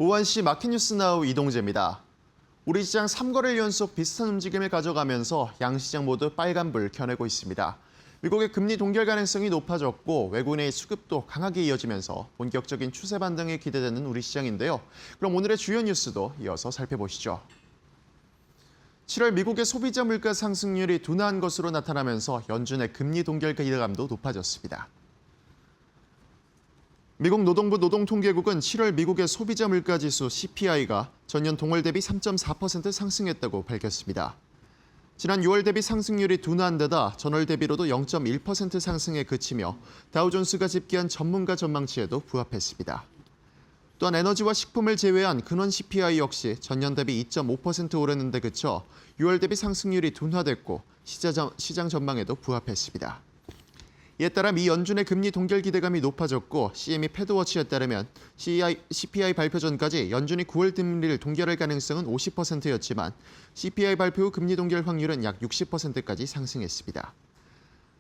오한시 마켓뉴스 나우 이동재입니다. 우리 시장 3거래일 연속 비슷한 움직임을 가져가면서 양시장 모두 빨간불 켜내고 있습니다. 미국의 금리 동결 가능성이 높아졌고 외국인의 수급도 강하게 이어지면서 본격적인 추세 반등이 기대되는 우리 시장인데요. 그럼 오늘의 주요 뉴스도 이어서 살펴보시죠. 7월 미국의 소비자 물가 상승률이 둔화한 것으로 나타나면서 연준의 금리 동결 기대감도 높아졌습니다. 미국 노동부 노동통계국은 7월 미국의 소비자 물가지수 CPI가 전년 동월 대비 3.4% 상승했다고 밝혔습니다. 지난 6월 대비 상승률이 둔화한 데다 전월 대비로도 0.1% 상승에 그치며 다우존스가 집계한 전문가 전망치에도 부합했습니다. 또한 에너지와 식품을 제외한 근원 CPI 역시 전년 대비 2.5% 오르는 데 그쳐 6월 대비 상승률이 둔화됐고 시장 전망에도 부합했습니다. 이에 따라 미 연준의 금리 동결 기대감이 높아졌고 CME 패드워치에 따르면 CPI 발표 전까지 연준이 9월 금리를 동결할 가능성은 50%였지만 CPI 발표 후 금리 동결 확률은 약 60%까지 상승했습니다.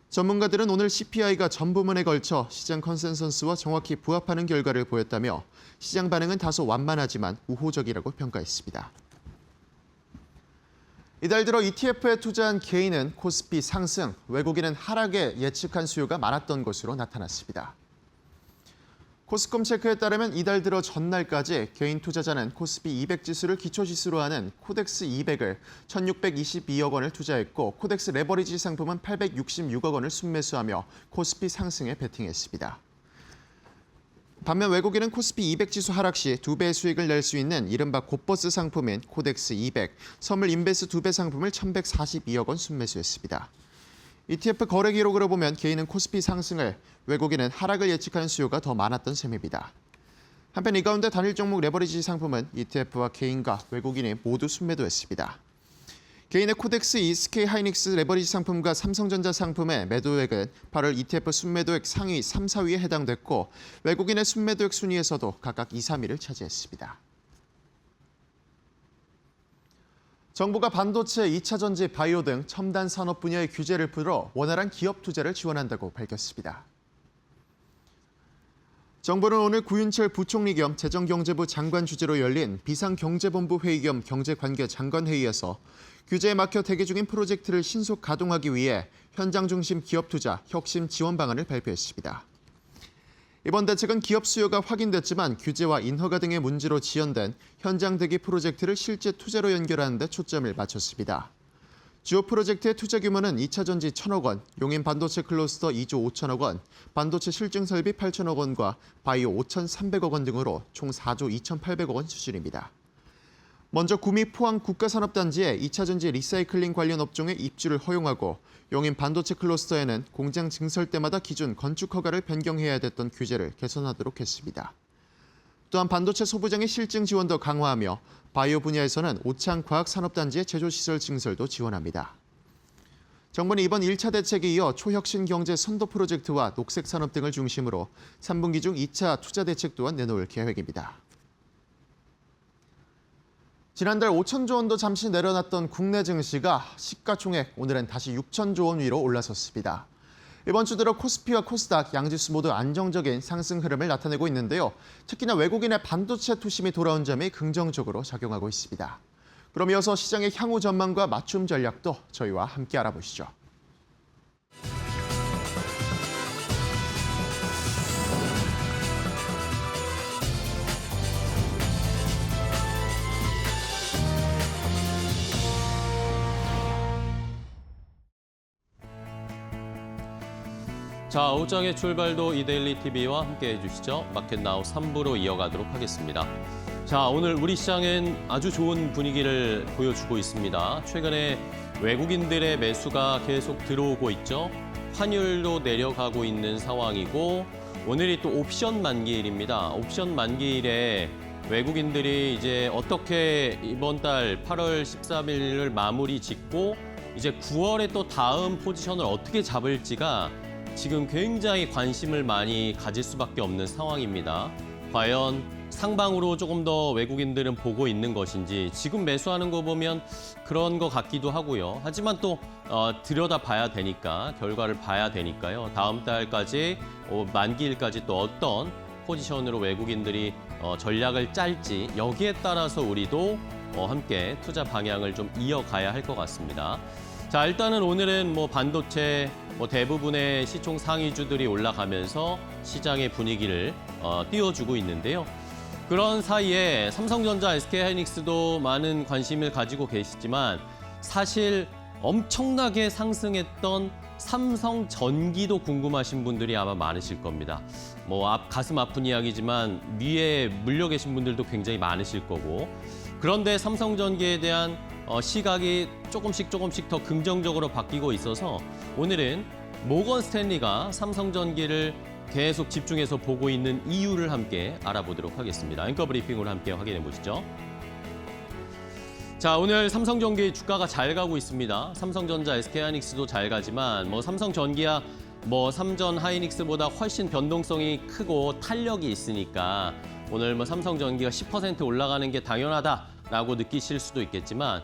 전문가들은 오늘 CPI가 전 부문에 걸쳐 시장 컨센서스와 정확히 부합하는 결과를 보였다며 시장 반응은 다소 완만하지만 우호적이라고 평가했습니다. 이달 들어 ETF에 투자한 개인은 코스피 상승, 외국인은 하락에 예측한 수요가 많았던 것으로 나타났습니다. 코스콤 체크에 따르면 이달 들어 전날까지 개인 투자자는 코스피 200 지수를 기초지수로 하는 코덱스 200을 1,622억 원을 투자했고 코덱스 레버리지 상품은 866억 원을 순매수하며 코스피 상승에 베팅했습니다. 반면 외국인은 코스피 200 지수 하락 시 2배의 수익을 낼 수 있는 이른바 곧버스 상품인 코덱스 200, 선물 인베스 2배 상품을 1,142억 원 순매수했습니다. ETF 거래 기록으로 보면 개인은 코스피 상승을, 외국인은 하락을 예측하는 수요가 더 많았던 셈입니다. 한편 이 가운데 단일 종목 레버리지 상품은 ETF와 개인과 외국인이 모두 순매도했습니다. 개인의 코덱스 ESK 하이닉스 레버리지 상품과 삼성전자 상품의 매도액은 8월 ETF 순매도액 상위 3, 4위에 해당됐고 외국인의 순매도액 순위에서도 각각 2, 3위를 차지했습니다. 정부가 반도체, 2차 전지, 바이오 등 첨단 산업 분야의 규제를 풀어 원활한 기업 투자를 지원한다고 밝혔습니다. 정부는 오늘 구윤철 부총리 겸 재정경제부 장관 주재로 열린 비상경제본부 회의 겸 경제관계장관회의에서 규제에 막혀 대기 중인 프로젝트를 신속 가동하기 위해 현장 중심 기업 투자, 혁신 지원 방안을 발표했습니다. 이번 대책은 기업 수요가 확인됐지만 규제와 인허가 등의 문제로 지연된 현장 대기 프로젝트를 실제 투자로 연결하는 데 초점을 맞췄습니다. 주요 프로젝트의 투자 규모는 2차 전지 1,000억 원, 용인 반도체 클러스터 2조 5천억 원, 반도체 실증 설비 8천억 원과 바이오 5,300억 원 등으로 총 4조 2,800억 원 수준입니다. 먼저 구미 포항 국가산업단지에 2차 전지 리사이클링 관련 업종의 입주를 허용하고 용인 반도체 클러스터에는 공장 증설 때마다 기준 건축 허가를 변경해야 됐던 규제를 개선하도록 했습니다. 또한 반도체 소부장의 실증 지원도 강화하며 바이오 분야에서는 오창 과학산업단지의 제조시설 증설도 지원합니다. 정부는 이번 1차 대책에 이어 초혁신 경제 선도 프로젝트와 녹색산업 등을 중심으로 3분기 중 2차 투자 대책 또한 내놓을 계획입니다. 지난달 5천조 원도 잠시 내려놨던 국내 증시가 시가총액 오늘은 다시 6천조 원 위로 올라섰습니다. 이번 주 들어 코스피와 코스닥 양지수 모두 안정적인 상승 흐름을 나타내고 있는데요. 특히나 외국인의 반도체 투심이 돌아온 점이 긍정적으로 작용하고 있습니다. 그럼 이어서 시장의 향후 전망과 맞춤 전략도 저희와 함께 알아보시죠. 자, 오장의 출발도 이데일리 TV와 함께 해주시죠. 마켓나우 3부로 이어가도록 하겠습니다. 자, 오늘 우리 시장은 아주 좋은 분위기를 보여주고 있습니다. 최근에 외국인들의 매수가 계속 들어오고 있죠. 환율도 내려가고 있는 상황이고 오늘이 또 옵션 만기일입니다. 옵션 만기일에 외국인들이 이제 어떻게 이번 달 8월 13일을 마무리 짓고 이제 9월에 또 다음 포지션을 어떻게 잡을지가 지금 굉장히 관심을 많이 가질 수밖에 없는 상황입니다. 과연 상방으로 조금 더 외국인들은 보고 있는 것인지 지금 매수하는 거 보면 그런 것 같기도 하고요. 하지만 또 들여다봐야 되니까 결과를 봐야 되니까요. 다음 달까지 만기일까지 또 어떤 포지션으로 외국인들이 전략을 짤지 여기에 따라서 우리도 함께 투자 방향을 좀 이어가야 할 것 같습니다. 자, 일단은 오늘은 뭐 반도체 대부분의 시총 상위주들이 올라가면서 시장의 분위기를 띄워주고 있는데요. 그런 사이에 삼성전자, SK하이닉스도 많은 관심을 가지고 계시지만 사실 엄청나게 상승했던 삼성전기도 궁금하신 분들이 아마 많으실 겁니다. 가슴 아픈 이야기지만 위에 물려 계신 분들도 굉장히 많으실 거고, 그런데 삼성전기에 대한 시각이 조금씩 더 긍정적으로 바뀌고 있어서 오늘은 모건 스탠리가 삼성전기를 계속 집중해서 보고 있는 이유를 함께 알아보도록 하겠습니다. 앵커 브리핑으로 함께 확인해 보시죠. 자, 오늘 삼성전기 주가가 잘 가고 있습니다. 삼성전자, SK하이닉스도 잘 가지만 삼성전기야 삼전 하이닉스보다 훨씬 변동성이 크고 탄력이 있으니까 오늘 삼성전기가 10% 올라가는 게 당연하다라고 느끼실 수도 있겠지만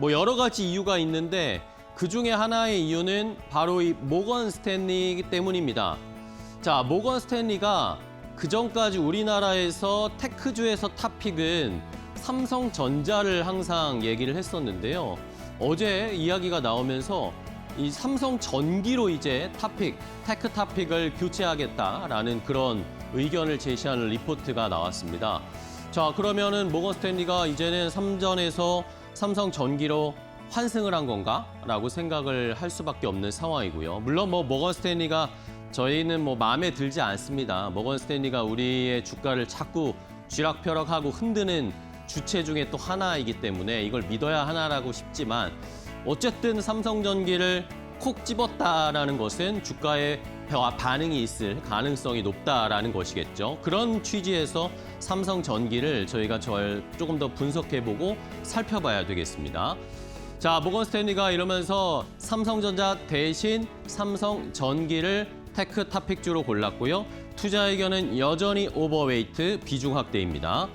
여러 가지 이유가 있는데 그중에 하나의 이유는 바로 이 모건 스탠리 때문입니다. 자, 모건 스탠리가 그전까지 우리나라에서 테크주에서 탑픽은 삼성전자를 항상 얘기를 했었는데요. 어제 이야기가 나오면서 이 삼성전기로 이제 테크 탑픽을 교체하겠다라는 그런 의견을 제시하는 리포트가 나왔습니다. 자, 그러면은 모건 스탠리가 이제는 삼전에서 삼성전기로 환승을 한 건가? 라고 생각을 할 수밖에 없는 상황이고요. 물론 모건 스탠리가 저희는 마음에 들지 않습니다. 모건 스탠리가 우리의 주가를 자꾸 쥐락펴락하고 흔드는 주체 중에 또 하나이기 때문에 이걸 믿어야 하나라고 싶지만 어쨌든 삼성전기를 콕 집었다라는 것은 주가에 반응이 있을 가능성이 높다라는 것이겠죠. 그런 취지에서 삼성전기를 저희가 조금 더 분석해보고 살펴봐야 되겠습니다. 자, 모건 스탠리가 이러면서 삼성전자 대신 삼성전기를 테크 탑픽주로 골랐고요. 투자 의견은 여전히 오버웨이트 비중 확대입니다.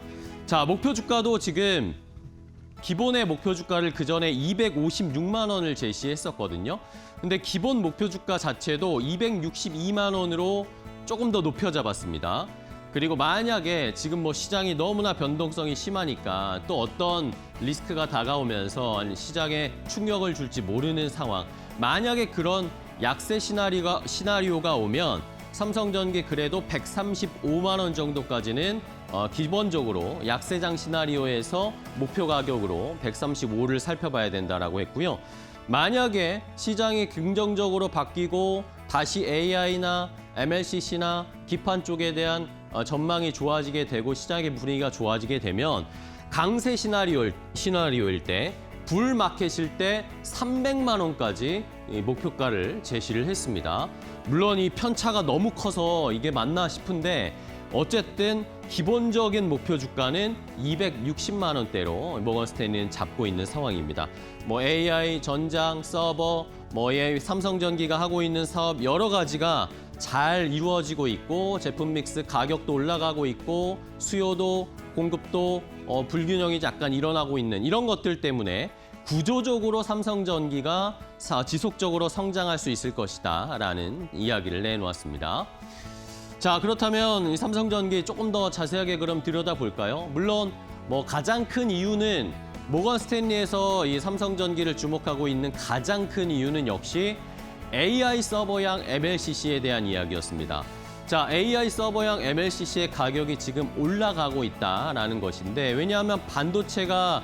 자, 목표 주가도 지금 기본의 목표 주가를 그전에 256만 원을 제시했었거든요. 근데 기본 목표 주가 자체도 262만 원으로 조금 더 높여 잡았습니다. 그리고 만약에 지금 시장이 너무나 변동성이 심하니까 또 어떤 리스크가 다가오면서 시장에 충격을 줄지 모르는 상황, 만약에 그런 약세 시나리오가 오면 삼성전기 그래도 135만 원 정도까지는 기본적으로 약세장 시나리오에서 목표 가격으로 135를 살펴봐야 된다라고 했고요. 만약에 시장이 긍정적으로 바뀌고 다시 AI나 MLCC나 기판 쪽에 대한 전망이 좋아지게 되고 시장의 분위기가 좋아지게 되면 강세 시나리오일 때 불마켓일 때 300만 원까지 목표가를 제시를 했습니다. 물론 이 편차가 너무 커서 이게 맞나 싶은데 어쨌든 기본적인 목표 주가는 260만 원대로 모건 스탠리는 잡고 있는 상황입니다. AI, 전장, 서버, 삼성전기가 하고 있는 사업 여러 가지가 잘 이루어지고 있고 제품 믹스 가격도 올라가고 있고 수요도 공급도 불균형이 약간 일어나고 있는 이런 것들 때문에 구조적으로 삼성전기가 지속적으로 성장할 수 있을 것이다 라는 이야기를 내놓았습니다. 자, 그렇다면 이 삼성전기 조금 더 자세하게 그럼 들여다볼까요? 물론 가장 큰 이유는 모건 스탠리에서 이 삼성전기를 주목하고 있는 가장 큰 이유는 역시 AI 서버형 MLCC에 대한 이야기였습니다. 자, AI 서버형 MLCC의 가격이 지금 올라가고 있다라는 것인데 왜냐하면 반도체가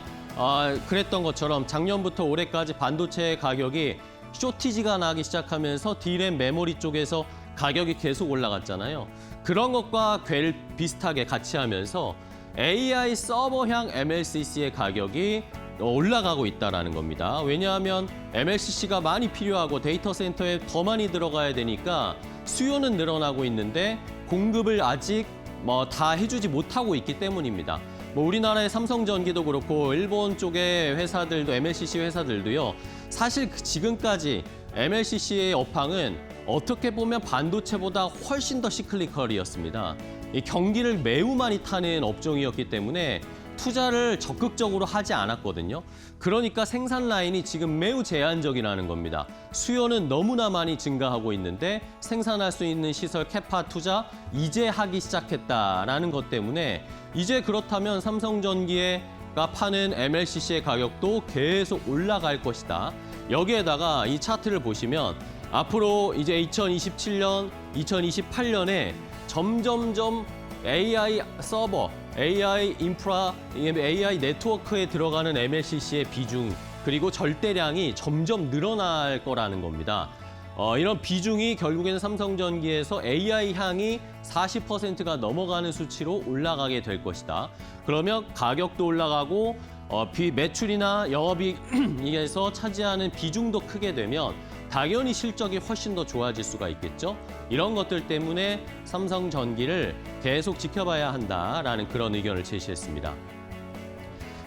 그랬던 것처럼 작년부터 올해까지 반도체 가격이 쇼티지가 나기 시작하면서 D램 메모리 쪽에서 가격이 계속 올라갔잖아요. 그런 것과 비슷하게 같이 하면서 AI 서버형 MLCC의 가격이 올라가고 있다는 겁니다. 왜냐하면 MLCC가 많이 필요하고 데이터 센터에 더 많이 들어가야 되니까 수요는 늘어나고 있는데 공급을 아직 다 해주지 못하고 있기 때문입니다. 우리나라의 삼성전기도 그렇고 일본 쪽의 회사들도 MLCC 회사들도요. 사실 지금까지 MLCC의 업황은 어떻게 보면 반도체보다 훨씬 더 시클리컬이었습니다. 이 경기를 매우 많이 타는 업종이었기 때문에 투자를 적극적으로 하지 않았거든요. 그러니까 생산 라인이 지금 매우 제한적이라는 겁니다. 수요는 너무나 많이 증가하고 있는데 생산할 수 있는 시설 캐파 투자 이제 하기 시작했다라는 것 때문에 이제 그렇다면 삼성전기가 파는 MLCC의 가격도 계속 올라갈 것이다. 여기에다가 이 차트를 보시면 앞으로 이제 2027년, 2028년에 점점점 AI 서버, AI 인프라, AI 네트워크에 들어가는 MLCC의 비중 그리고 절대량이 점점 늘어날 거라는 겁니다. 이런 비중이 결국에는 삼성전기에서 AI 향이 40%가 넘어가는 수치로 올라가게 될 것이다. 그러면 가격도 올라가고 매출이나 영업이익에서 차지하는 비중도 크게 되면 당연히 실적이 훨씬 더 좋아질 수가 있겠죠. 이런 것들 때문에 삼성전기를 계속 지켜봐야 한다라는 그런 의견을 제시했습니다.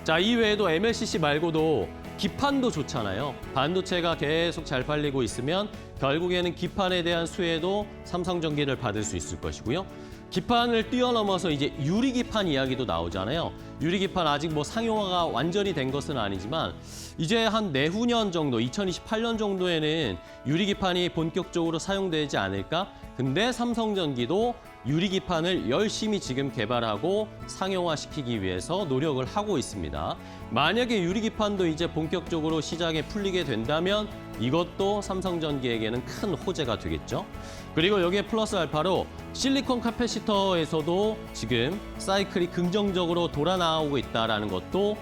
자, 이외에도 MLCC 말고도 기판도 좋잖아요. 반도체가 계속 잘 팔리고 있으면 결국에는 기판에 대한 수혜도 삼성전기를 받을 수 있을 것이고요. 기판을 뛰어넘어서 이제 유리기판 이야기도 나오잖아요. 유리기판 아직 뭐 상용화가 완전히 된 것은 아니지만 이제 한 내후년 정도, 2028년 정도에는 유리기판이 본격적으로 사용되지 않을까? 근데 삼성전기도 유리기판을 열심히 지금 개발하고 상용화시키기 위해서 노력을 하고 있습니다. 만약에 유리기판도 이제 본격적으로 시장에 풀리게 된다면 이것도 삼성전기에게는 큰 호재가 되겠죠. 그리고 여기에 플러스 알파로 실리콘 카패시터에서도 지금 사이클이 긍정적으로 돌아 나오고 있다는 것도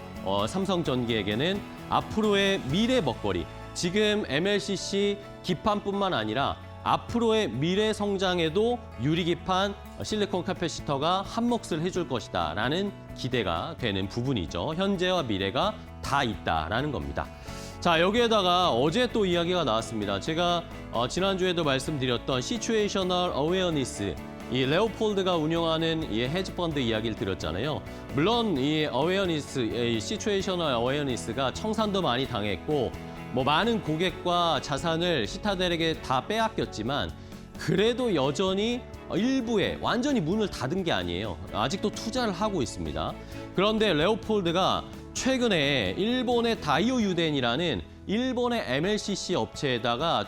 삼성전기에게는 앞으로의 미래 먹거리, 지금 MLCC 기판뿐만 아니라 앞으로의 미래 성장에도 유리기판, 실리콘 카패시터가 한몫을 해줄 것이다라는 기대가 되는 부분이죠. 현재와 미래가 다 있다라는 겁니다. 자, 여기에다가 어제 또 이야기가 나왔습니다. 제가 지난주에도 말씀드렸던 시츄에이셔널 어웨어니스, 이 레오폴드가 운영하는 이 헤지펀드 이야기를 드렸잖아요. 물론 이 어웨어니스, 이 시츄에이셔널 어웨어니스가 청산도 많이 당했고 뭐 많은 고객과 자산을 시타델에게 다 빼앗겼지만 그래도 여전히 일부에 완전히 문을 닫은 게 아니에요. 아직도 투자를 하고 있습니다. 그런데 레오폴드가 최근에 일본의 다이오 유덴이라는 일본의 MLCC 업체에다가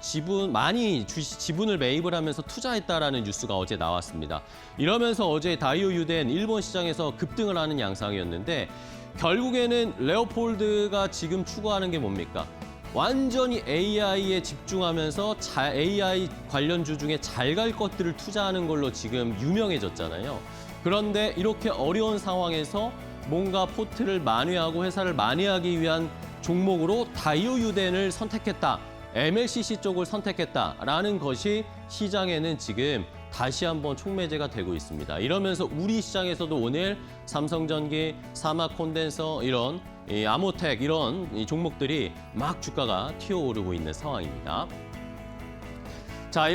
지분을 매입을 하면서 투자했다라는 뉴스가 어제 나왔습니다. 이러면서 어제 다이오 유덴 일본 시장에서 급등을 하는 양상이었는데 결국에는 레오폴드가 지금 추구하는 게 뭡니까? 완전히 AI에 집중하면서 AI 관련주 중에 잘 갈 것들을 투자하는 걸로 지금 유명해졌잖아요. 그런데 이렇게 어려운 상황에서 뭔가 포트를 만회하고 회사를 만회하기 위한 종목으로 다이오 유덴을 선택했다. MLCC 쪽을 선택했다라는 것이 시장에는 지금 다시 한번 촉매제가 되고 있습니다. 이러면서 우리 시장에서도 오늘 삼성전기, 사막 콘덴서 이런 아모텍 이런 종목들이 막 주가가 튀어오르고 있는 상황입니다. 자,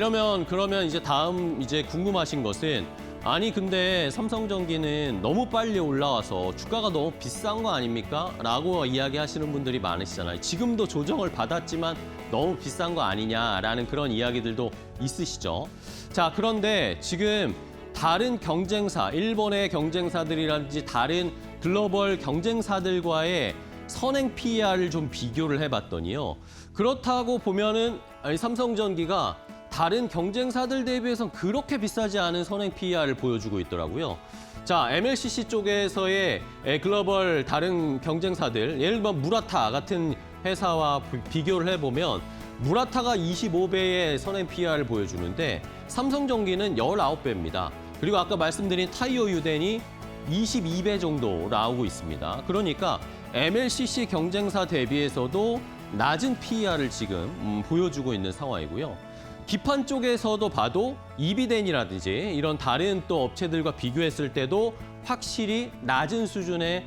그러면 이제 다음 궁금하신 것은 아니 근데 삼성전기는 너무 빨리 올라와서 주가가 너무 비싼 거 아닙니까? 라고 이야기하시는 분들이 많으시잖아요. 지금도 조정을 받았지만 너무 비싼 거 아니냐라는 그런 이야기들도 있으시죠. 자, 그런데 지금 다른 경쟁사, 일본의 경쟁사들이라든지 다른 글로벌 경쟁사들과의 선행 PER을 좀 비교를 해봤더니요. 그렇다고 보면은 삼성전기가 다른 경쟁사들 대비해서는 그렇게 비싸지 않은 선행 PER을 보여주고 있더라고요. 자, MLCC 쪽에서의 글로벌 다른 경쟁사들, 예를 들면 무라타 같은 회사와 비교를 해보면 무라타가 25배의 선행 PER을 보여주는데 삼성전기는 19배입니다. 그리고 아까 말씀드린 타이오 유덴이 22배 정도 나오고 있습니다. 그러니까 MLCC 경쟁사 대비해서도 낮은 PER을 지금 보여주고 있는 상황이고요. 기판 쪽에서도 봐도 이비덴이라든지 이런 다른 또 업체들과 비교했을 때도 확실히 낮은 수준의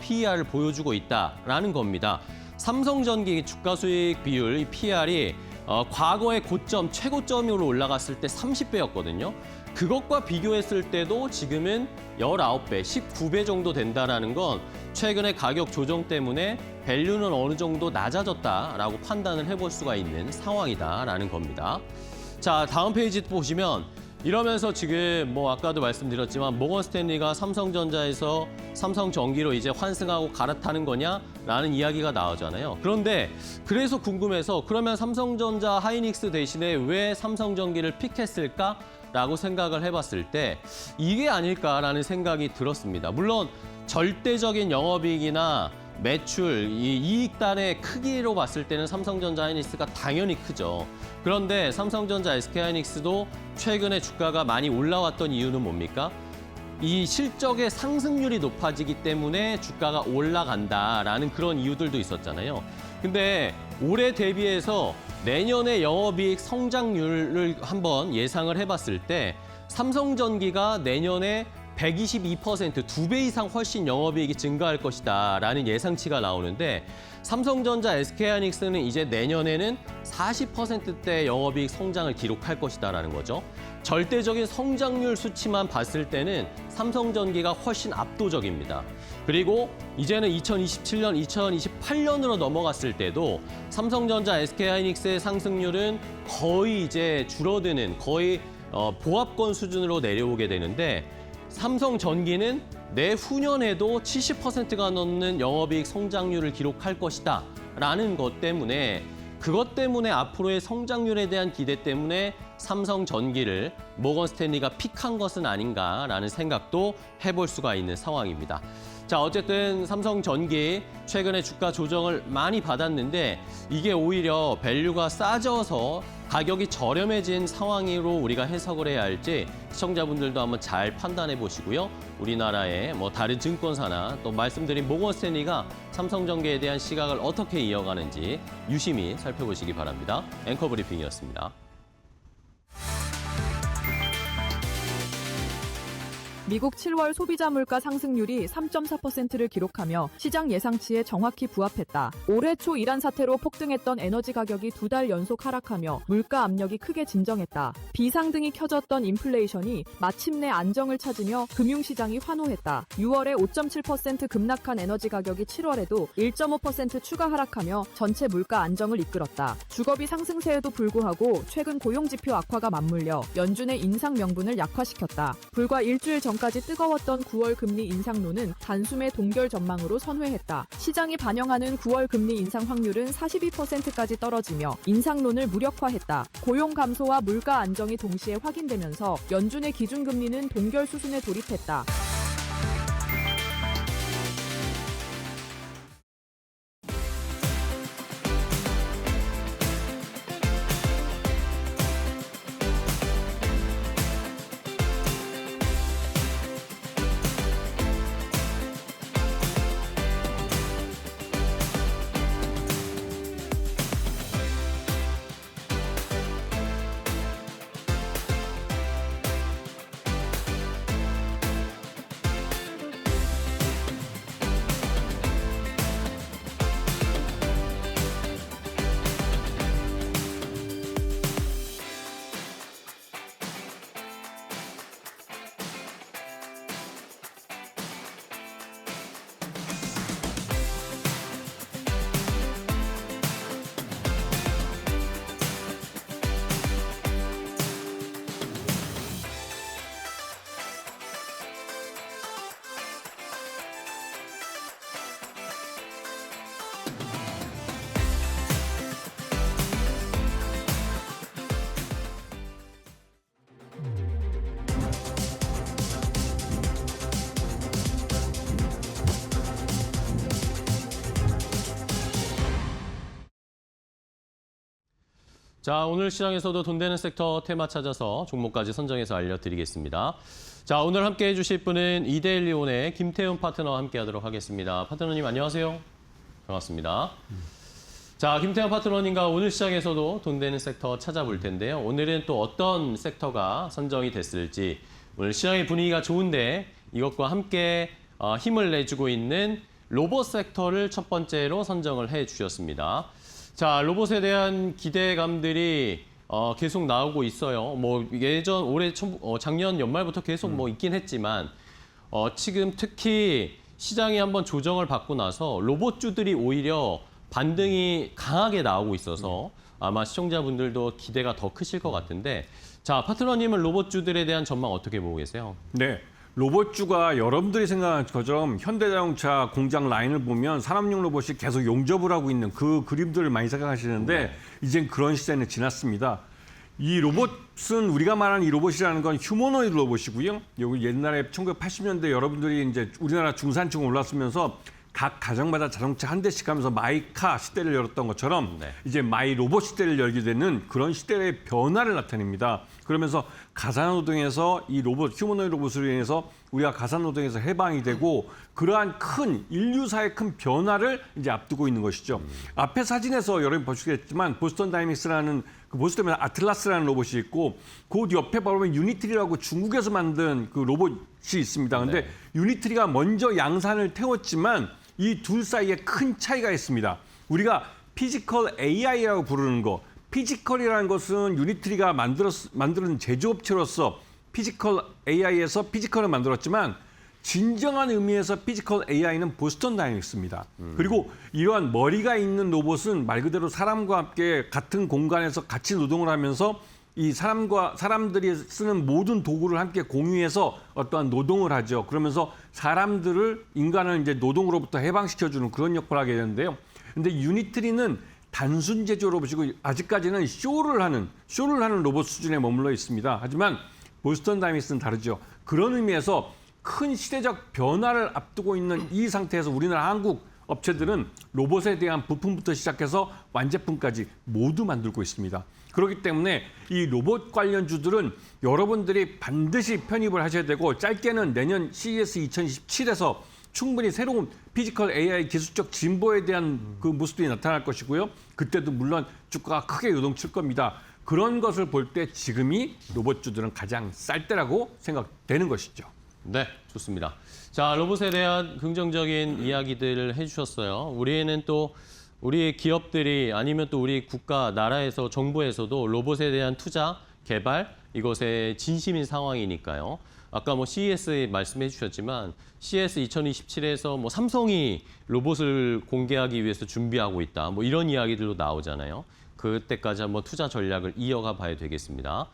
PER을 보여주고 있다라는 겁니다. 삼성전기 주가 수익 비율, 이 PER이 과거의 고점, 최고점으로 올라갔을 때 30배였거든요. 그것과 비교했을 때도 지금은 19배, 19배 정도 된다는 건 최근에 가격 조정 때문에 밸류는 어느 정도 낮아졌다라고 판단을 해볼 수가 있는 상황이다라는 겁니다. 자, 다음 페이지 보시면 이러면서 지금 뭐 아까도 말씀드렸지만 모건 스탠리가 삼성전자에서 삼성전기로 이제 환승하고 갈아타는 거냐라는 이야기가 나오잖아요. 그런데 그래서 궁금해서 그러면 삼성전자 하이닉스 대신에 왜 삼성전기를 픽했을까라고 생각을 해봤을 때 이게 아닐까라는 생각이 들었습니다. 물론 절대적인 영업이익이나 매출, 이 이익단의 크기로 봤을 때는 삼성전자 하이닉스가 당연히 크죠. 그런데 삼성전자 SK하이닉스도 최근에 주가가 많이 올라왔던 이유는 뭡니까? 이 실적의 상승률이 높아지기 때문에 주가가 올라간다라는 그런 이유들도 있었잖아요. 근데 올해 대비해서 내년의 영업이익 성장률을 한번 예상을 해봤을 때 삼성전기가 내년에 122%, 2배 이상 훨씬 영업이익이 증가할 것이다 라는 예상치가 나오는데 삼성전자 SK하이닉스는 이제 내년에는 40%대 영업이익 성장을 기록할 것이다라는 거죠. 절대적인 성장률 수치만 봤을 때는 삼성전기가 훨씬 압도적입니다. 그리고 이제는 2027년, 2028년으로 넘어갔을 때도 삼성전자 SK하이닉스의 상승률은 거의 이제 줄어드는 거의 보합권 수준으로 내려오게 되는데 삼성전기는 내후년에도 70%가 넘는 영업이익 성장률을 기록할 것이다 라는 것 때문에 그것 때문에 앞으로의 성장률에 대한 기대 때문에 삼성전기를 모건 스탠리가 픽한 것은 아닌가라는 생각도 해볼 수가 있는 상황입니다. 자, 어쨌든 삼성전기 최근에 주가 조정을 많이 받았는데 이게 오히려 밸류가 싸져서 가격이 저렴해진 상황으로 우리가 해석을 해야 할지 시청자분들도 한번 잘 판단해 보시고요. 우리나라의 뭐 다른 증권사나 또 말씀드린 모건 스탠리가 삼성전기에 대한 시각을 어떻게 이어가는지 유심히 살펴보시기 바랍니다. 앵커 브리핑이었습니다. 미국 7월 소비자 물가 상승률이 3.4%를 기록하며 시장 예상치에 정확히 부합했다. 올해 초 이란 사태로 폭등했던 에너지 가격이 2달 연속 하락하며 물가 압력이 크게 진정했다. 비상등이 켜졌던 인플레이션이 마침내 안정을 찾으며 금융시장이 환호했다. 6월에 5.7% 급락한 에너지 가격이 7월에도 1.5% 추가 하락하며 전체 물가 안정을 이끌었다. 주거비 상승세에도 불구하고 최근 고용지표 악화가 맞물려 연준의 인상 명분을 약화시켰다. 불과 일주일 전 까지 뜨거웠던 9월 금리 인상론은 단숨에 동결 전망으로 선회했다. 시장이 반영하는 9월 금리 인상 확률은 42%까지 떨어지며 인상론을 무력화했다. 고용 감소와 물가 안정이 동시에 확인되면서 연준의 기준금리는 동결 수순에 돌입했다. 자, 오늘 시장에서도 돈 되는 섹터 테마 찾아서 종목까지 선정해서 알려드리겠습니다. 자, 오늘 함께 해주실 분은 이데일리온의 김태훈 파트너와 함께하도록 하겠습니다. 파트너님 안녕하세요. 반갑습니다. 자, 김태훈 파트너님과 오늘 시장에서도 돈 되는 섹터 찾아볼 텐데요. 오늘은 또 어떤 섹터가 선정이 됐을지 오늘 시장의 분위기가 좋은데 이것과 함께 힘을 내주고 있는 로봇 sektor를 첫 번째로 선정을 해주셨습니다. 자, 로봇에 대한 기대감들이 계속 나오고 있어요. 뭐 올해 작년 연말부터 계속 뭐 있긴 했지만 지금 특히 시장이 한번 조정을 받고 나서 로봇주들이 오히려 반등이 강하게 나오고 있어서 아마 시청자분들도 기대가 더 크실 것 같은데 자, 파트너님은 로봇주들에 대한 전망 어떻게 보고 계세요? 네. 로봇주가 여러분들이 생각하는 것처럼 현대자동차 공장 라인을 보면 산업용 로봇이 계속 용접을 하고 있는 그 그림들을 많이 생각하시는데 이젠 그런 시대는 지났습니다. 이 로봇은 우리가 말하는 이 로봇이라는 건 휴머노이드 로봇이고요. 여기 옛날에 1980년대 여러분들이 이제 우리나라 중산층 올랐으면서 각 가정마다 자동차 한 대씩 하면서 마이카 시대를 열었던 것처럼 네. 이제 마이 로봇 시대를 열게 되는 그런 시대의 변화를 나타냅니다. 그러면서 가사노동에서 이 로봇, 휴머노이드 로봇으로 인해서 우리가 가사노동에서 해방이 되고 그러한 큰 인류사의 큰 변화를 이제 앞두고 있는 것이죠. 앞에 사진에서 여러분이 보시겠지만 보스턴 다이내믹스라는 그 보스턴에 아틀라스라는 로봇이 있고 그 옆에 보면 유니트리라고 중국에서 만든 그 로봇이 있습니다. 근데 네. 유니트리가 먼저 양산을 태웠지만 이 둘 사이에 큰 차이가 있습니다. 우리가 피지컬 AI라고 부르는 거, 피지컬이라는 것은 유니트리가 만드는 제조업체로서 피지컬 AI에서 피지컬을 만들었지만 진정한 의미에서 피지컬 AI는 보스턴 다이내믹스입니다. 그리고 이러한 머리가 있는 로봇은 말 그대로 사람과 함께 같은 공간에서 같이 노동을 하면서 이 사람들이 쓰는 모든 도구를 함께 공유해서 어떠한 노동을 하죠. 그러면서 인간을 이제 노동으로부터 해방시켜주는 그런 역할을 하게 되는데요. 근데 유니트리는 단순 제조 로봇이고 아직까지는 쇼를 하는 로봇 수준에 머물러 있습니다. 하지만 보스턴 다이내믹스는 다르죠. 그런 의미에서 큰 시대적 변화를 앞두고 있는 이 상태에서 우리나라 한국 업체들은 로봇에 대한 부품부터 시작해서 완제품까지 모두 만들고 있습니다. 그렇기 때문에 이 로봇 관련주들은 여러분들이 반드시 편입을 하셔야 되고 짧게는 내년 CES 2027에서 충분히 새로운 피지컬 AI 기술적 진보에 대한 그 모습들이 나타날 것이고요. 그때도 물론 주가가 크게 요동칠 겁니다. 그런 것을 볼 때 지금이 로봇주들은 가장 쌀 때라고 생각되는 것이죠. 네, 좋습니다. 자, 로봇에 대한 긍정적인 이야기들을 해주셨어요. 우리는 또 우리 기업들이 아니면 또 우리 국가, 나라에서 정부에서도 로봇에 대한 투자, 개발 이것에 진심인 상황이니까요. 아까 뭐 CES 말씀해 주셨지만 CES 2027에서 뭐 삼성이 로봇을 공개하기 위해서 준비하고 있다. 뭐 이런 이야기들도 나오잖아요. 그때까지 한번 투자 전략을 이어가 봐야 되겠습니다.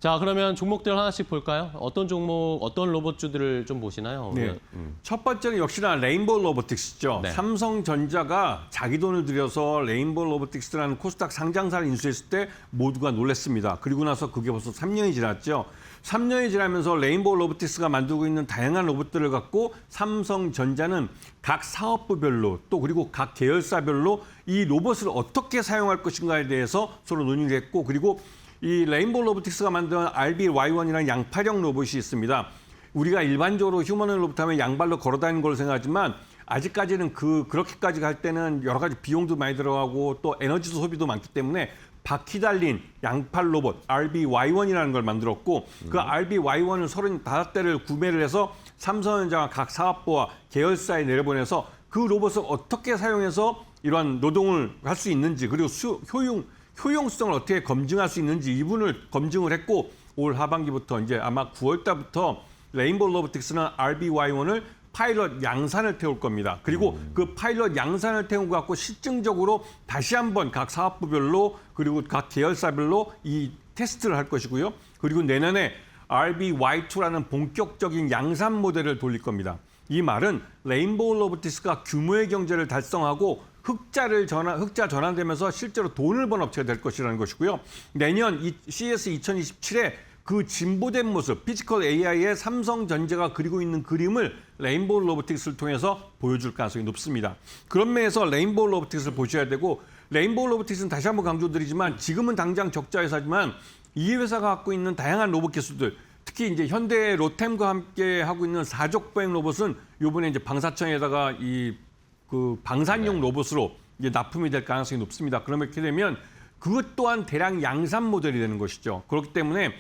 자, 그러면 종목들 하나씩 볼까요? 어떤 종목, 어떤 로봇주들을 좀 보시나요? 네. 첫 번째는 역시나 레인보우 로보틱스죠. 네. 삼성전자가 자기 돈을 들여서 레인보우 로보틱스라는 코스닥 상장사를 인수했을 때 모두가 놀랐습니다. 그리고 나서 그게 벌써 3년이 지났죠. 3년이 지나면서 레인보우 로보틱스가 만들고 있는 다양한 로봇들을 갖고 삼성전자는 각 사업부별로 또 그리고 각 계열사별로 이 로봇을 어떻게 사용할 것인가에 대해서 서로 논의를 했고 그리고 이 레인보우 로보틱스가 만든 RBY1이라는 양팔형 로봇이 있습니다. 우리가 일반적으로 휴머노이드 로봇 하면 양발로 걸어다니는 걸로 생각하지만 아직까지는 그렇게까지 갈 때는 여러 가지 비용도 많이 들어가고 또 에너지 소비도 많기 때문에 바퀴 달린 양팔 로봇 RBY1이라는 걸 만들었고 그 RBY1을 35대를 구매를 해서 삼성전자가 각 사업부와 계열사에 내려보내서 그 로봇을 어떻게 사용해서 이러한 노동을 할 수 있는지 그리고 효용성을 어떻게 검증할 수 있는지 이 부분을 검증을 했고 올 하반기부터 이제 아마 9월 달부터 레인보우 로보틱스는 RBY1을 파일럿 양산을 태울 겁니다. 그리고 그 파일럿 양산을 태운 것 갖고 실증적으로 다시 한번 각 사업부별로 그리고 각 계열사별로 이 테스트를 할 것이고요. 그리고 내년에 RBY2라는 본격적인 양산 모델을 돌릴 겁니다. 이 말은 레인보우 로보틱스가 규모의 경제를 달성하고 흑자 전환되면서 실제로 돈을 번 업체가 될 것이라는 것이고요. 내년 CES 2027에 그 진보된 모습, 피지컬 AI의 삼성전자가 그리고 있는 그림을 레인보우 로보틱스를 통해서 보여줄 가능성이 높습니다. 그런 면에서 레인보우 로보틱스를 보셔야 되고 레인보우 로보틱스는 다시 한번 강조드리지만 지금은 당장 적자 회사지만 이 회사가 갖고 있는 다양한 로봇 기술들 특히 이제 현대 로템과 함께 하고 있는 사족보행 로봇은 이번에 이제 방사청에다가 그 방산용 로봇으로 이제 납품이 될 가능성이 높습니다. 그렇게 되면 그것 또한 대량 양산 모델이 되는 것이죠. 그렇기 때문에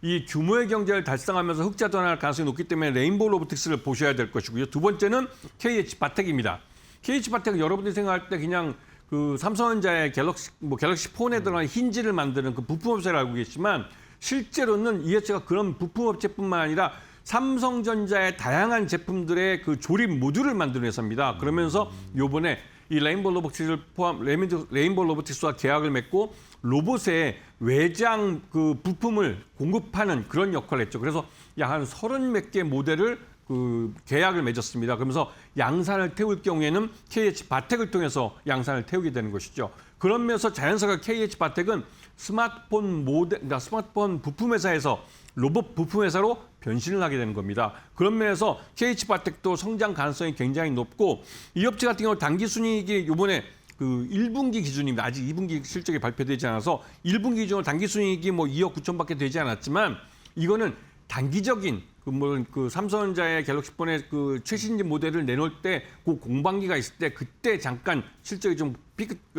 이 규모의 경제를 달성하면서 흑자 전환할 가능성이 높기 때문에 레인보우 로보틱스를 보셔야 될 것이고요. 두 번째는 KH바텍입니다. KH바텍은 여러분들이 생각할 때 그냥 그 삼성전자의 갤럭시 폰에 들어간 힌지를 만드는 그 부품업체를 알고 계시지만 실제로는 이 회사가 그런 부품업체뿐만 아니라 삼성전자의 다양한 제품들의 그 조립 모듈을 만들어냈습니다. 그러면서 요번에 이 레인보우 로보틱스를 포함 레인보우 로보틱스와 계약을 맺고 로봇의 외장 그 부품을 공급하는 그런 역할을 했죠. 그래서 약 한 30몇 개 모델을 그 계약을 맺었습니다. 그러면서 양산을 태울 경우에는 KH 바텍을 통해서 양산을 태우게 되는 것이죠. 그런 면에서 자연스럽게 KH 바텍은 그러니까 스마트폰 부품 회사에서 로봇 부품 회사로 변신을 하게 되는 겁니다. 그런 면에서 KH 바텍도 성장 가능성이 굉장히 높고 이 업체 같은 경우 단기 순이익이 이번에 그 1분기 기준입니다. 아직 2분기 실적이 발표되지 않아서 1분기 기준으로 단기 순이익이 뭐 2억 9천밖에 되지 않았지만 이거는 단기적인 그 삼성전자의 갤럭시 폰의 그 최신진 모델을 내놓을 때 그 공방기가 있을 때 그때 잠깐 실적이 좀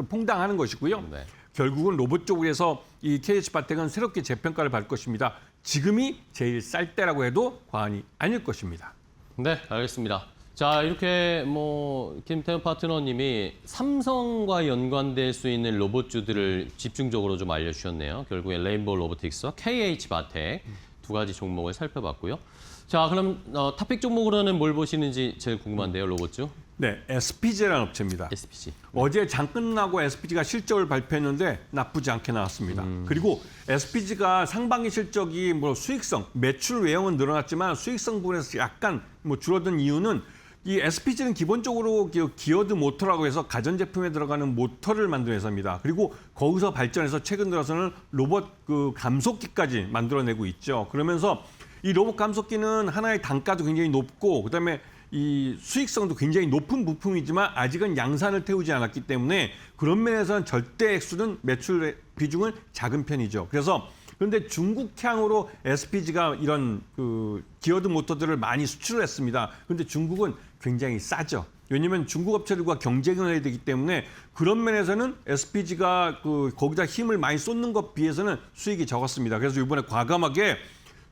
퐁당하는 것이고요. 네. 결국은 로봇 쪽에서 이 KH 바텍은 새롭게 재평가를 받을 것입니다. 지금이 제일 쌀 때라고 해도 과언이 아닐 것입니다. 네, 알겠습니다. 자, 이렇게 뭐 김태현 파트너님이 삼성과 연관될 수 있는 로봇주들을 집중적으로 좀 알려주셨네요. 결국에 레인보우 로보틱스와 KH 바텍 두 가지 종목을 살펴봤고요. 자, 그럼 탑픽 종목으로는 뭘 보시는지 제일 궁금한데요, 로봇주? 네, SPG라는 업체입니다. SPG. 어제 장 끝나고 SPG가 실적을 발표했는데 나쁘지 않게 나왔습니다. 그리고 SPG가 상반기 실적이 뭐 수익성, 매출 외형은 늘어났지만 수익성 부분에서 약간 뭐 줄어든 이유는 이 SPG는 기본적으로 기어드 모터라고 해서 가전제품에 들어가는 모터를 만드는 회사입니다. 그리고 거기서 발전해서 최근 들어서는 로봇 그 감속기까지 만들어내고 있죠. 그러면서 이 로봇 감속기는 하나의 단가도 굉장히 높고 그다음에 이 수익성도 굉장히 높은 부품이지만 아직은 양산을 태우지 않았기 때문에 그런 면에서는 절대 액수는 매출 비중은 작은 편이죠. 그런데 중국향으로 SPG가 이런 그 기어드 모터들을 많이 수출을 했습니다. 그런데 중국은 굉장히 싸죠. 왜냐하면 중국 업체들과 경쟁을 해야 되기 때문에 그런 면에서는 SPG가 거기다 힘을 많이 쏟는 것 비해서는 수익이 적었습니다. 그래서 이번에 과감하게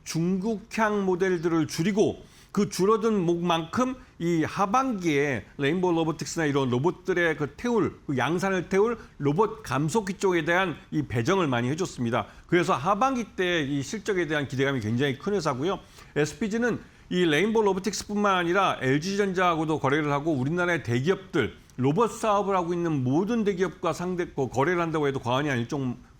중국향 모델들을 줄이고 그 줄어든 목만큼 이 하반기에 레인보우 로보틱스나 이런 로봇들의 그 양산을 태울 로봇 감속기 쪽에 대한 이 배정을 많이 해줬습니다. 그래서 하반기 때 이 실적에 대한 기대감이 굉장히 큰 회사고요. SPG는 이 레인보우 로보틱스뿐만 아니라 LG전자하고도 거래를 하고 우리나라의 대기업들 로봇 사업을 하고 있는 모든 대기업과 거래를 한다고 해도 과언이 아닐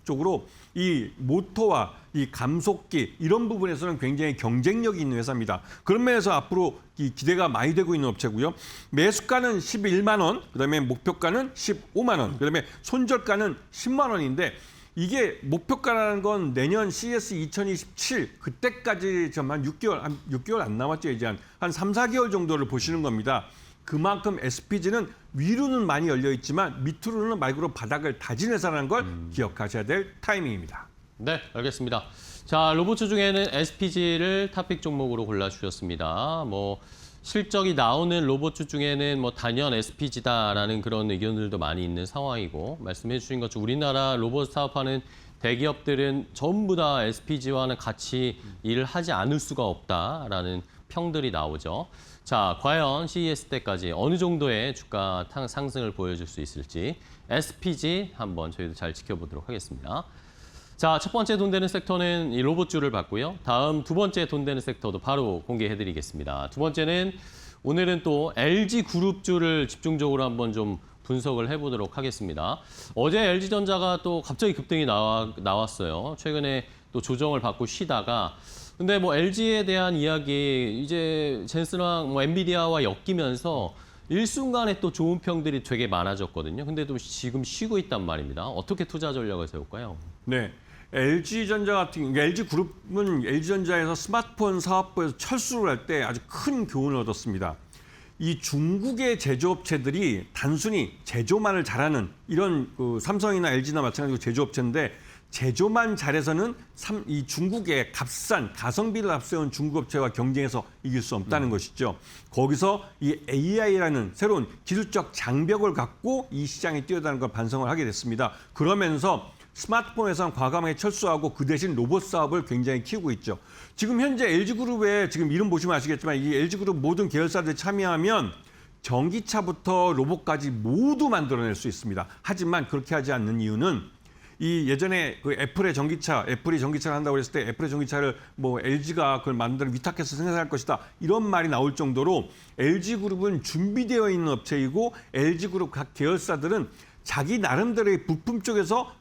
쪽으로 이 모터와 이 감속기 이런 부분에서는 굉장히 경쟁력이 있는 회사입니다. 그런 면에서 앞으로 이 기대가 많이 되고 있는 업체고요. 매수가는 11만 원, 그다음에 목표가는 15만 원, 그다음에 손절가는 10만 원인데 이게 목표가라는 건 내년 CES 2027 그때까지 한 6개월 안 남았죠. 이제 한 3, 4개월 정도를 보시는 겁니다. 그만큼 SPG는 위로는 많이 열려 있지만 밑으로는 말 그대로 바닥을 다진 회사라는 걸 기억하셔야 될 타이밍입니다. 네, 알겠습니다. 자, 로봇주 중에는 SPG를 탑픽 종목으로 골라주셨습니다. 뭐 실적이 나오는 로봇주 중에는 뭐 단연 SPG다라는 그런 의견들도 많이 있는 상황이고 말씀해 주신 것처럼 우리나라 로봇 사업하는 대기업들은 전부 다 SPG와는 같이 일을 하지 않을 수가 없다라는 평들이 나오죠. 자, 과연 CES 때까지 어느 정도의 주가 상승을 보여줄 수 있을지 SPG 한번 저희도 잘 지켜보도록 하겠습니다. 자, 첫 번째 돈 되는 섹터는 이 로봇주를 봤고요. 다음 두 번째 돈 되는 섹터도 바로 공개해드리겠습니다. 두 번째는 오늘은 또 LG그룹주를 집중적으로 한번 좀 분석을 해보도록 하겠습니다. 어제 LG전자가 또 갑자기 급등이 나왔어요. 최근에 또 조정을 받고 쉬다가 근데 뭐 LG에 대한 이야기 이제 젠슨랑 뭐 엔비디아와 엮이면서 일순간에 또 좋은 평들이 되게 많아졌거든요. 근데 또 지금 쉬고 있단 말입니다. 어떻게 투자 전략을 세울까요? 네. LG전자 같은 LG그룹은 LG전자에서 스마트폰 사업부에서 철수를 할 때 아주 큰 교훈을 얻었습니다. 이 중국의 제조업체들이 단순히 제조만을 잘하는 이런 삼성이나 LG나 마찬가지로 제조업체인데 제조만 잘해서는 이 중국의 값싼 가성비를 앞세운 중국 업체와 경쟁해서 이길 수 없다는 것이죠. 거기서 이 AI라는 새로운 기술적 장벽을 갖고 이 시장에 뛰어드는 걸 반성을 하게 됐습니다. 그러면서 스마트폰에서는 과감하게 철수하고 그 대신 로봇 사업을 굉장히 키우고 있죠. 지금 현재 LG그룹에 지금 이름 보시면 아시겠지만 이 LG그룹 모든 계열사들이 참여하면 전기차부터 로봇까지 모두 만들어낼 수 있습니다. 하지만 그렇게 하지 않는 이유는 이 예전에 그 애플이 전기차를 한다고 했을 때 애플의 전기차를 뭐 LG가 그걸 만드는 위탁해서 생산할 것이다. 이런 말이 나올 정도로 LG그룹은 준비되어 있는 업체이고 LG그룹 각 계열사들은 자기 나름대로의 부품 쪽에서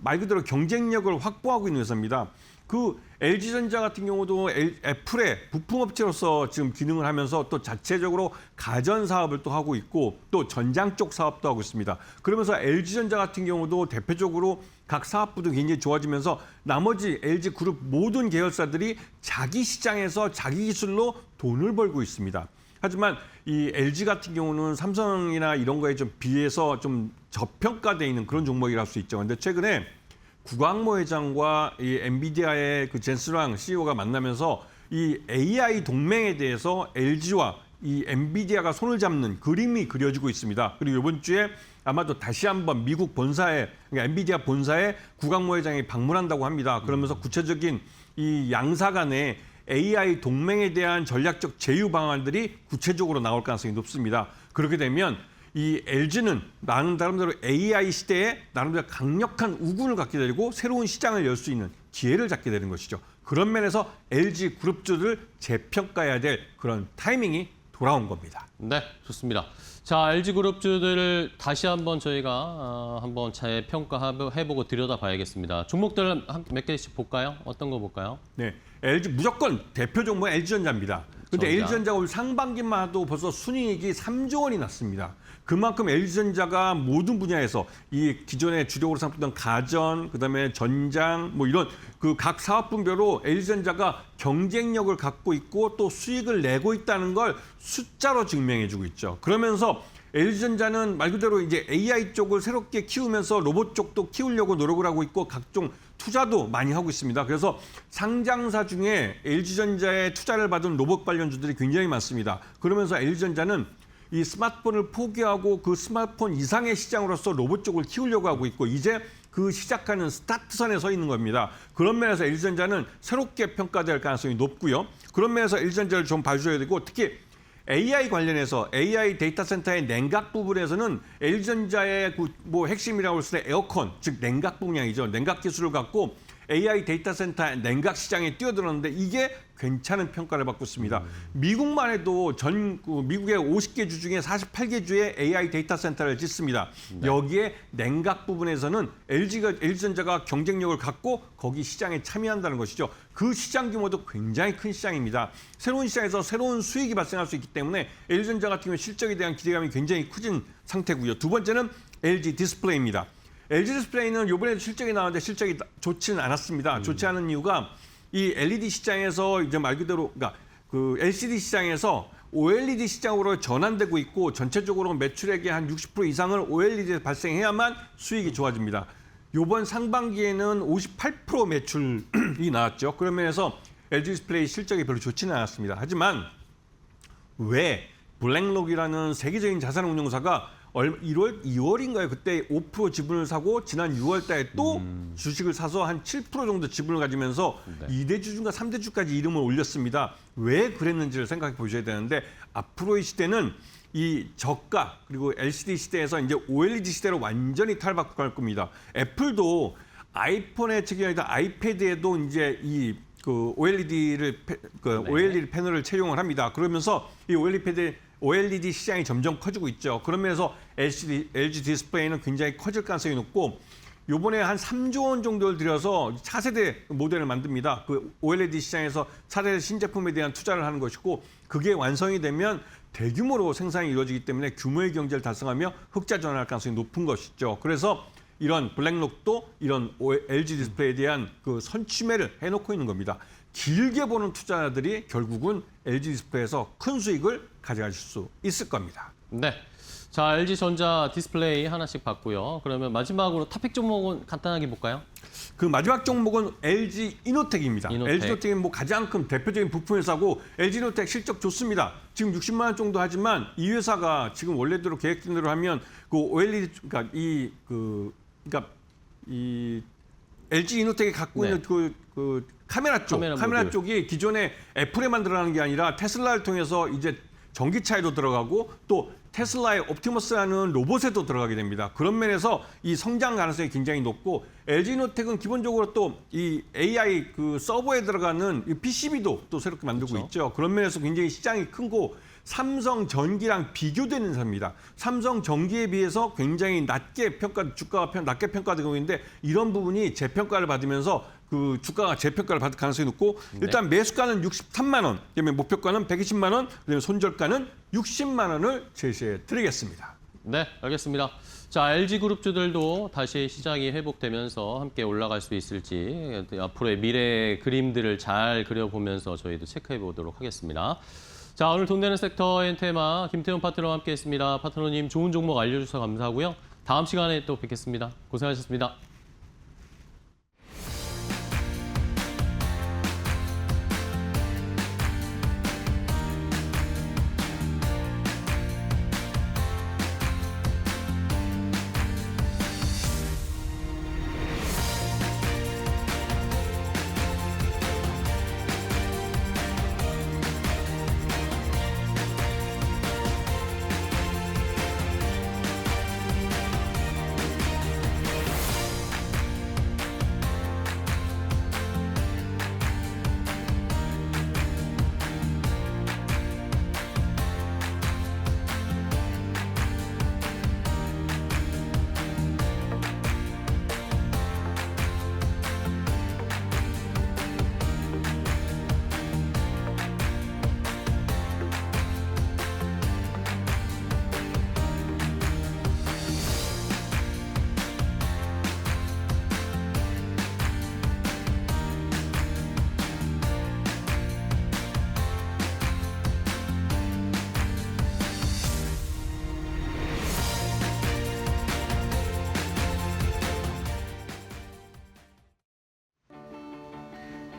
말 그대로 경쟁력을 확보하고 있는 회사입니다. 그 LG전자 같은 경우도 애플의 부품업체로서 지금 기능을 하면서 또 자체적으로 가전 사업을 또 하고 있고 또 전장 쪽 사업도 하고 있습니다. 그러면서 LG전자 같은 경우도 대표적으로 각 사업부도 굉장히 좋아지면서 나머지 LG그룹 모든 계열사들이 자기 시장에서 자기 기술로 돈을 벌고 있습니다. 하지만 이 LG 같은 경우는 삼성이나 이런 거에 좀 비해서 좀 저평가되어 있는 그런 종목이라 할 수 있죠. 근데 최근에 구광모 회장과 이 엔비디아의 그 젠스랑 CEO가 만나면서 이 AI 동맹에 대해서 LG와 이 엔비디아가 손을 잡는 그림이 그려지고 있습니다. 그리고 이번 주에 아마도 다시 한번 미국 본사에, 그러니까 엔비디아 본사에 구광모 회장이 방문한다고 합니다. 그러면서 구체적인 이 양사 간의 AI 동맹에 대한 전략적 제휴 방안들이 구체적으로 나올 가능성이 높습니다. 그렇게 되면 이 LG는 나름대로 AI 시대에 나름대로 강력한 우군을 갖게 되고 새로운 시장을 열 수 있는 기회를 잡게 되는 것이죠. 그런 면에서 LG 그룹주를 재평가해야 될 그런 타이밍이 돌아온 겁니다. 네, 좋습니다. 자, LG그룹주들을 다시 한번 저희가 한번 재평가해보고 들여다봐야겠습니다. 종목들 몇 개씩 볼까요? 어떤 거 볼까요? 네, LG 무조건 대표 종목은 LG전자입니다. 근데 전자. LG전자가 올 상반기만 해도 벌써 순이익이 3조 원이 났습니다. 그만큼 LG전자가 모든 분야에서 이 기존에 주력으로 삼았던 가전, 그다음에 전장 뭐 이런 그 각 사업 분별로 LG전자가 경쟁력을 갖고 있고 또 수익을 내고 있다는 걸 숫자로 증명해주고 있죠. 그러면서 LG전자는 말 그대로 이제 AI 쪽을 새롭게 키우면서 로봇 쪽도 키우려고 노력을 하고 있고 각종 투자도 많이 하고 있습니다. 그래서 상장사 중에 LG전자에 투자를 받은 로봇 관련주들이 굉장히 많습니다. 그러면서 LG전자는 이 스마트폰을 포기하고 그 스마트폰 이상의 시장으로서 로봇 쪽을 키우려고 하고 있고 이제 그 시작하는 스타트선에 서 있는 겁니다. 그런 면에서 LG전자는 새롭게 평가될 가능성이 높고요. 그런 면에서 LG전자를 좀 봐줘야 되고 특히 AI 관련해서 AI 데이터 센터의 냉각 부분에서는 LG전자의 뭐 핵심이라고 할 때 에어컨, 즉 냉각 분야이죠. 냉각 기술을 갖고 AI 데이터 센터 냉각 시장에 뛰어들었는데 이게 괜찮은 평가를 받고 있습니다. 미국만 해도 미국의 50개 주 중에 48개 주에 AI 데이터 센터를 짓습니다. 네. 여기에 냉각 부분에서는 LG전자가 경쟁력을 갖고 거기 시장에 참여한다는 것이죠. 그 시장 규모도 굉장히 큰 시장입니다. 새로운 시장에서 새로운 수익이 발생할 수 있기 때문에 LG전자 같은 경우 실적에 대한 기대감이 굉장히 커진 상태고요. 두 번째는 LG 디스플레이입니다. LG 디스플레이는 이번에도 실적이 나왔는데 실적이 좋지는 않았습니다. 좋지 않은 이유가 이 LED 시장에서 이제 말 그대로 그러니까 그 LCD 시장에서 OLED 시장으로 전환되고 있고 전체적으로 매출액의 한 60% 이상을 OLED에 발생해야만 수익이 좋아집니다. 이번 상반기에는 58% 매출이 나왔죠. 그런 면에서 LG 디스플레이 실적이 별로 좋지는 않았습니다. 하지만 왜 블랙록이라는 세계적인 자산운용사가 2월인가요? 그때 5% 지분을 사고 지난 6월 달에 또 주식을 사서 한 7% 정도 지분을 가지면서 네. 2대주주인가 3대주까지 이름을 올렸습니다. 왜 그랬는지를 생각해 보셔야 되는데 앞으로의 시대는 이 저가 그리고 LCD 시대에서 이제 OLED 시대로 완전히 탈바꿈할 겁니다. 애플도 아이폰의 책이 아니라 아이패드에도 이제 이 그 OLED 패널을 채용을 합니다. 그러면서 이 OLED 시장이 점점 커지고 있죠. 그런 면에서 LG 디스플레이는 굉장히 커질 가능성이 높고 이번에 한 3조 원 정도를 들여서 차세대 모델을 만듭니다. 그 OLED 시장에서 차세대 신제품에 대한 투자를 하는 것이고 그게 완성이 되면 대규모로 생산이 이루어지기 때문에 규모의 경제를 달성하며 흑자 전환할 가능성이 높은 것이죠. 그래서 이런 블랙록도 이런 LG 디스플레이에 대한 그 선취매를 해놓고 있는 겁니다. 길게 보는 투자자들이 결국은 LG 디스플레이에서 큰 수익을 가져가실 수 있을 겁니다. 네. 자, LG전자 디스플레이 하나씩 봤고요. 그러면 마지막으로 탑픽 종목은 간단하게 볼까요? 그 마지막 종목은 LG 이노텍입니다. LG 이노텍이 뭐 가장 큰 대표적인 부품 회사고 LG 이노텍 실적 좋습니다. 지금 60만 원 정도 하지만 이 회사가 지금 원래대로 계획된 대로 하면 그 OLED 그러니까 이 LG 이노텍이 갖고 네. 있는 그 카메라 쪽이 기존에 애플에 만들어가는 게 아니라 테슬라를 통해서 이제 전기차에도 들어가고 또 테슬라의 옵티머스라는 로봇에도 들어가게 됩니다. 그런 면에서 이 성장 가능성이 굉장히 높고 LG노텍은 기본적으로 또 이 AI 그 서버에 들어가는 이 PCB도 또 새롭게 만들고 그렇죠. 있죠. 그런 면에서 굉장히 시장이 크고 삼성전기랑 비교되는 회사입니다. 삼성전기에 비해서 굉장히 낮게 주가가 낮게 평가되고 있는데 이런 부분이 재평가를 받으면서 그 주가가 재평가를 받을 가능성이 높고 일단 매수가는 63만 원, 그다음에 목표가는 120만 원, 그다음에 손절가는 60만 원을 제시해 드리겠습니다. 네, 알겠습니다. 자, LG그룹주들도 다시 시장이 회복되면서 함께 올라갈 수 있을지 앞으로의 미래의 그림들을 잘 그려보면서 저희도 체크해 보도록 하겠습니다. 자, 오늘 돈 되는 섹터의 테마 김태훈 파트너와 함께했습니다. 파트너님 좋은 종목 알려주셔서 감사하고요. 다음 시간에 또 뵙겠습니다. 고생하셨습니다.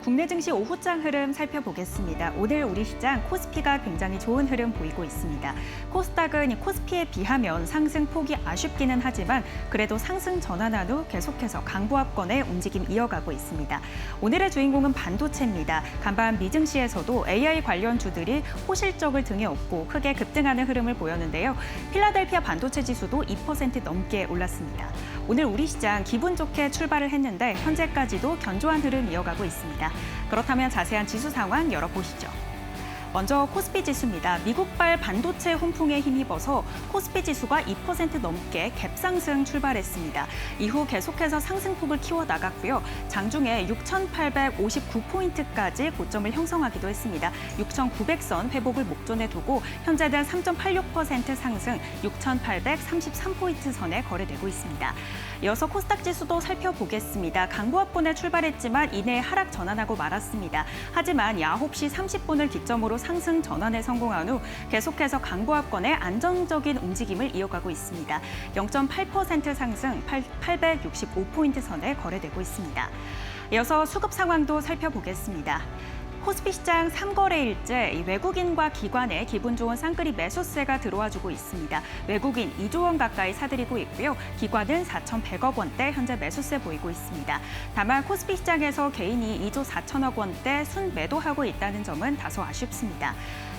국내 증시 오후장 흐름 살펴보겠습니다. 오늘 우리 시장 코스피가 굉장히 좋은 흐름 보이고 있습니다. 코스닥은 코스피에 비하면 상승폭이 아쉽기는 하지만 그래도 상승 전환한 후 계속해서 강보합권의 움직임 이어가고 있습니다. 오늘의 주인공은 반도체입니다. 간밤 미증시에서도 AI 관련주들이 호실적을 등에 업고 크게 급등하는 흐름을 보였는데요. 필라델피아 반도체 지수도 2% 넘게 올랐습니다. 오늘 우리 시장 기분 좋게 출발을 했는데 현재까지도 견조한 흐름 이어가고 있습니다. 그렇다면 자세한 지수 상황 열어보시죠. 먼저 코스피 지수입니다. 미국발 반도체 훈풍에 힘입어서 코스피 지수가 2% 넘게 갭상승 출발했습니다. 이후 계속해서 상승폭을 키워나갔고요. 장중에 6,859포인트까지 고점을 형성하기도 했습니다. 6,900선 회복을 목전에 두고 현재는 3.86% 상승 6,833포인트 선에 거래되고 있습니다. 이어서 코스닥 지수도 살펴보겠습니다. 강보합권에 출발했지만 이내 하락 전환하고 말았습니다. 하지만 9시 30분을 기점으로 상승 전환에 성공한 후 계속해서 강보합권의 안정적인 움직임을 이어가고 있습니다. 0.8% 상승 865포인트 선에 거래되고 있습니다. 이어서 수급 상황도 살펴보겠습니다. 코스피 시장 3거래일째 외국인과 기관의 기분 좋은 쌍끌이 매수세가 들어와주고 있습니다. 외국인 2조 원 가까이 사들이고 있고요. 기관은 4,100억 원대 현재 매수세 보이고 있습니다. 다만 코스피 시장에서 개인이 2조 4천억 원대 순매도하고 있다는 점은 다소 아쉽습니다.